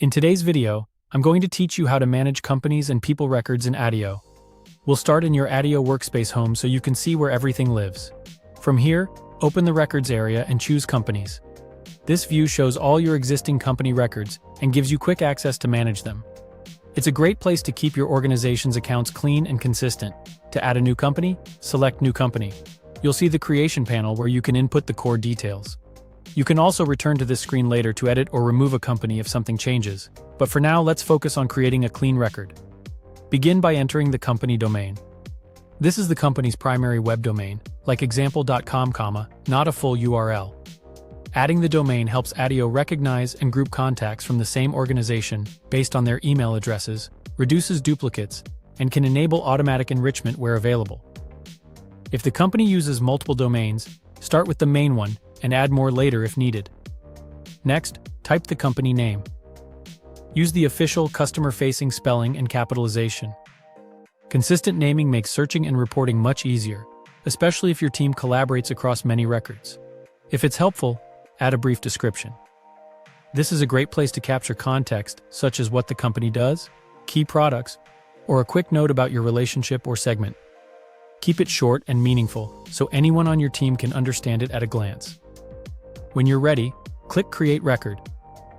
In today's video, I'm going to teach you how to manage companies and people records in Attio. We'll start in your Attio workspace home so you can see where everything lives. From here, open the Records area and choose Companies. This view shows all your existing company records and gives you quick access to manage them. It's a great place to keep your organization's accounts clean and consistent. To add a new company, select New Company. You'll see the Creation panel where you can input the core details. You can also return to this screen later to edit or remove a company if something changes. But for now, let's focus on creating a clean record. Begin by entering the company domain. This is the company's primary web domain, like example.com, not a full URL. Adding the domain helps Attio recognize and group contacts from the same organization based on their email addresses, reduces duplicates, and can enable automatic enrichment where available. If the company uses multiple domains, start with the main one and add more later if needed. Next, type the company name. Use the official customer-facing spelling and capitalization. Consistent naming makes searching and reporting much easier, especially if your team collaborates across many records. If it's helpful, add a brief description. This is a great place to capture context, such as what the company does, key products, or a quick note about your relationship or segment. Keep it short and meaningful, so anyone on your team can understand it at a glance. When you're ready, click Create Record.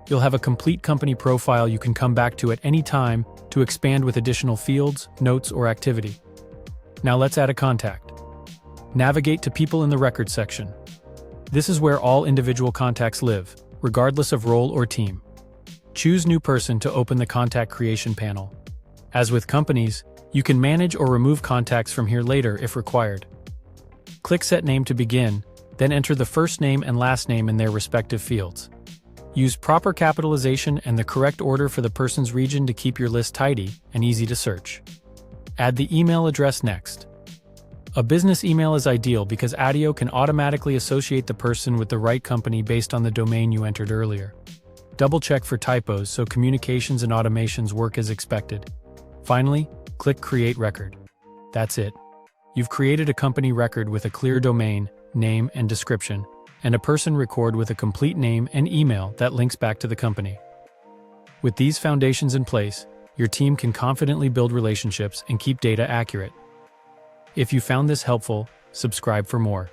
You'll have a complete company profile you can come back to at any time to expand with additional fields, notes, or activity. Now let's add a contact. Navigate to People in the Records section. This is where all individual contacts live, regardless of role or team. Choose New Person to open the Contact Creation panel. As with companies, you can manage or remove contacts from here later if required. Click Set Name to begin, then enter the first name and last name in their respective fields. Use proper capitalization and the correct order for the person's region to keep your list tidy and easy to search. Add the email address next. A business email is ideal because Attio can automatically associate the person with the right company based on the domain you entered earlier. Double-check for typos so communications and automations work as expected. Finally, click Create Record. That's it. You've created a company record with a clear domain, name, and description, and a person record with a complete name and email that links back to the company. With these foundations in place, your team can confidently build relationships and keep data accurate. If you found this helpful, subscribe for more.